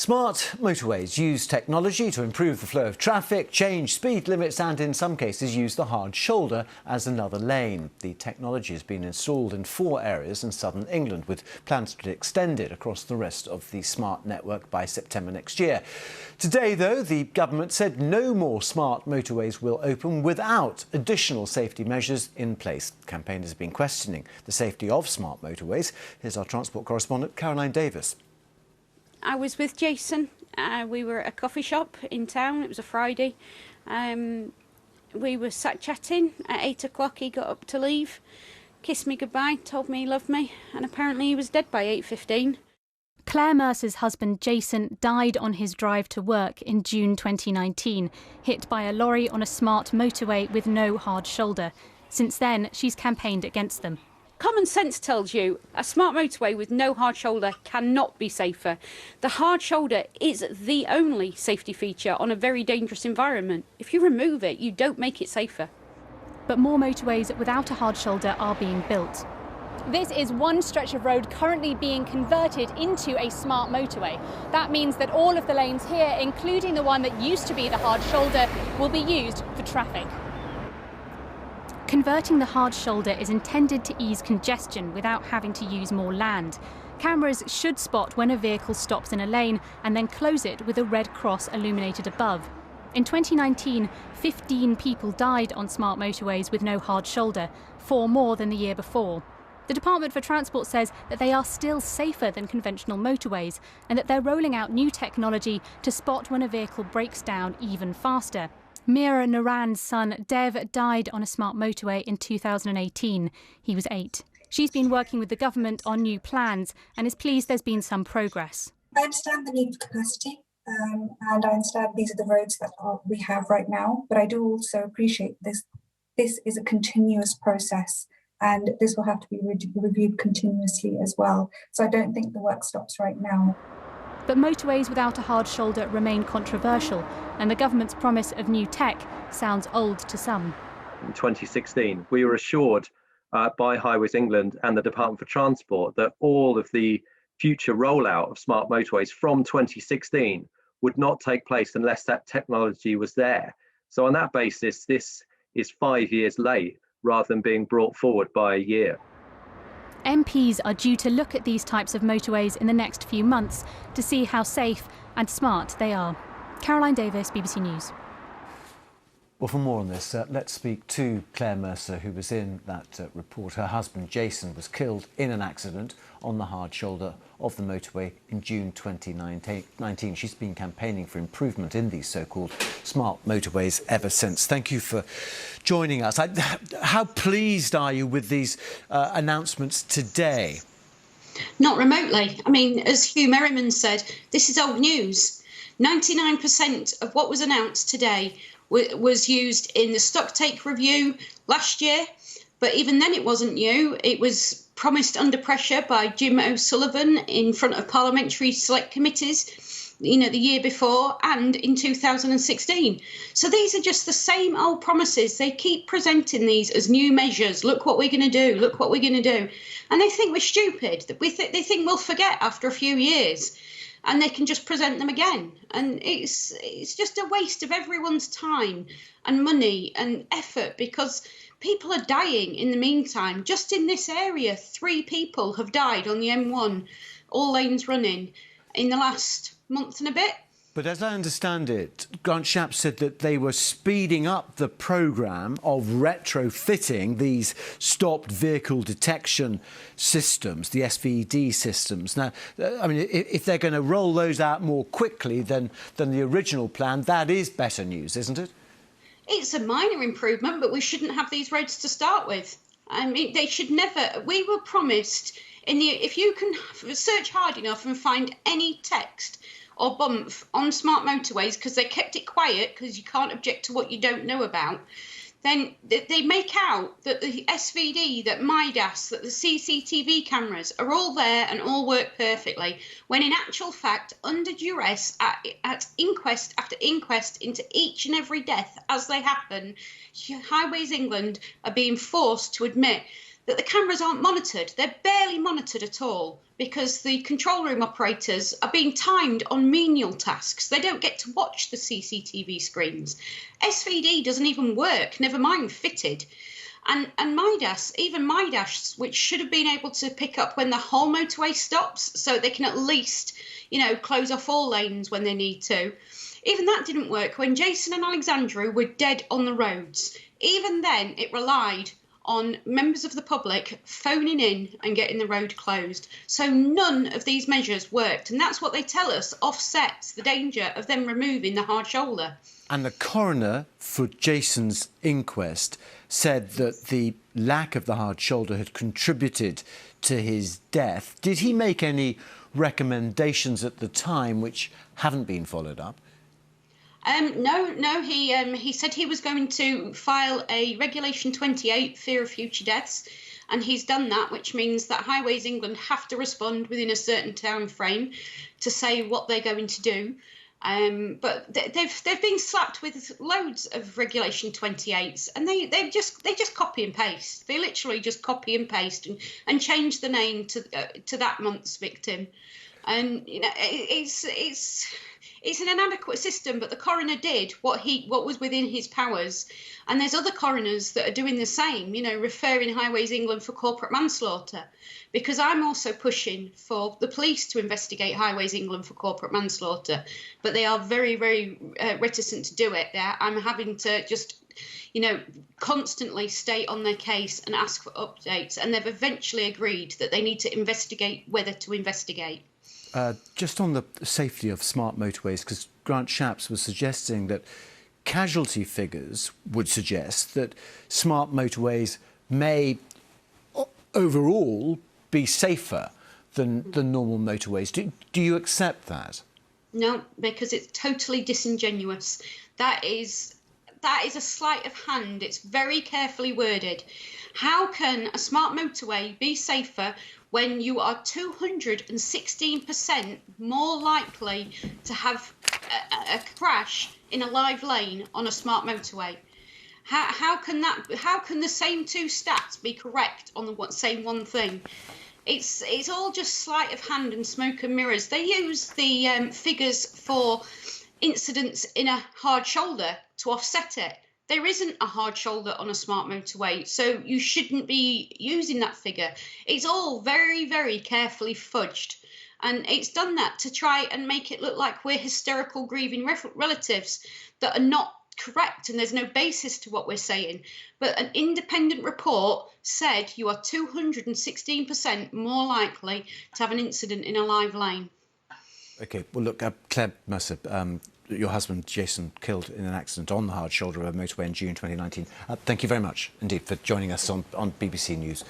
Smart motorways use technology to improve the flow of traffic, change speed limits and, in some cases, use the hard shoulder as another lane. The technology has been installed in 4 areas in southern England, with plans to extend it across the rest of the smart network by September next year. Today, though, the government said no more smart motorways will open without additional safety measures in place. Campaigners have been questioning the safety of smart motorways. Here's our transport correspondent, Caroline Davis. I was with Jason. We were at a coffee shop in town. It was a Friday. We were sat chatting. At 8 o'clock he got up to leave, kissed me goodbye, told me he loved me, and apparently he was dead by 8:15. Claire Mercer's husband Jason died on his drive to work in June 2019, hit by a lorry on a smart motorway with no hard shoulder. Since then, she's campaigned against them. Common sense tells you a smart motorway with no hard shoulder cannot be safer. The hard shoulder is the only safety feature on a very dangerous environment. If you remove it, you don't make it safer. But more motorways without a hard shoulder are being built. This is one stretch of road currently being converted into a smart motorway. That means that all of the lanes here, including the one that used to be the hard shoulder, will be used for traffic. Converting the hard shoulder is intended to ease congestion without having to use more land. Cameras should spot when a vehicle stops in a lane and then close it with a red cross illuminated above. In 2019, 15 people died on smart motorways with no hard shoulder, 4 more than the year before. The Department for Transport says that they are still safer than conventional motorways and that they're rolling out new technology to spot when a vehicle breaks down even faster. Mira Naran's son, Dev, died on a smart motorway in 2018. He was 8. She's been working with the government on new plans and is pleased there's been some progress. I understand the need for capacity, and I understand these are the roads that we have right now, but I do also appreciate this. This is a continuous process, and this will have to be reviewed continuously as well. So I don't think the work stops right now. But motorways without a hard shoulder remain controversial, and the government's promise of new tech sounds old to some. In 2016, we were assured by Highways England and the Department for Transport that all of the future rollout of smart motorways from 2016 would not take place unless that technology was there. So on that basis, this is 5 years late rather than being brought forward by a year. MPs are due to look at these types of motorways in the next few months to see how safe and smart they are. Caroline Davis, BBC News. Well, for more on this, let's speak to Claire Mercer, who was in that report. Her husband, Jason, was killed in an accident on the hard shoulder of the motorway in June 2019. She's been campaigning for improvement in these so-called smart motorways ever since. Thank you for joining us. How pleased are you with these announcements today? Not remotely. I mean, as Hugh Merriman said, this is old news. 99% of what was announced today was used in the stocktake review last year, but even then it wasn't new. It was promised under pressure by Jim O'Sullivan in front of parliamentary select committees, the year before and in 2016. So these are just the same old promises. They keep presenting these as new measures. Look what we're going to do. Look what we're going to do. And they think we're stupid. They think we'll forget after a few years. And they can just present them again. And it's just a waste of everyone's time and money and effort, because people are dying in the meantime. Just in this area, 3 people have died on the M1, all lanes running, in the last month and a bit. But as I understand it, Grant Shapps said that they were speeding up the programme of retrofitting these stopped vehicle detection systems, the SVD systems. Now, I mean, if they're going to roll those out more quickly than the original plan, that is better news, isn't it? It's a minor improvement, but we shouldn't have these roads to start with. I mean, they should never. We were promised if you can search hard enough and find any text or bump on smart motorways, because they kept it quiet because you can't object to what you don't know about, then they make out that the SVD, that MIDAS, that the CCTV cameras are all there and all work perfectly, when in actual fact, under duress, at inquest after inquest into each and every death as they happen, Highways England are being forced to admit that the cameras aren't monitored. They're barely monitored at all because the control room operators are being timed on menial tasks. They don't get to watch the CCTV screens. SVD doesn't even work, never mind fitted. And even Midas, which should have been able to pick up when the whole motorway stops, so they can at least, close off all lanes when they need to. Even that didn't work when Jason and Alexandra were dead on the roads. Even then, it relied on members of the public phoning in and getting the road closed. So none of these measures worked. And that's what they tell us offsets the danger of them removing the hard shoulder. And the coroner for Jason's inquest said that the lack of the hard shoulder had contributed to his death. Did he make any recommendations at the time which haven't been followed up? No. He said he was going to file a Regulation 28, fear of future deaths, and he's done that, which means that Highways England have to respond within a certain time frame to say what they're going to do. But they've been slapped with loads of Regulation 28s, and they just copy and paste. They literally just copy and paste and change the name to that month's victim, and it's an inadequate system, but the coroner did what was within his powers. And there's other coroners that are doing the same, referring Highways England for corporate manslaughter, because I'm also pushing for the police to investigate Highways England for corporate manslaughter, but they are very, very reticent to do it. I'm having to just, constantly stay on their case and ask for updates. And they've eventually agreed that they need to investigate whether to investigate. Just on the safety of smart motorways, because Grant Shapps was suggesting that casualty figures would suggest that smart motorways may overall be safer than normal motorways. Do you accept that? No, because it's totally disingenuous. That is a sleight of hand. It's very carefully worded. How can a smart motorway be safer when you are 216% more likely to have a crash in a live lane on a smart motorway? How can the same two stats be correct on the same one thing? It's all just sleight of hand and smoke and mirrors. They use the figures for incidents in a hard shoulder to offset it. There isn't a hard shoulder on a smart motorway, so you shouldn't be using that figure. It's all very, very carefully fudged. And it's done that to try and make it look like we're hysterical, grieving relatives that are not correct, and there's no basis to what we're saying. But an independent report said you are 216% more likely to have an incident in a live lane. OK, well, look, Claire Mercer, your husband, Jason, killed in an accident on the hard shoulder of a motorway in June 2019. Thank you very much indeed for joining us on BBC News.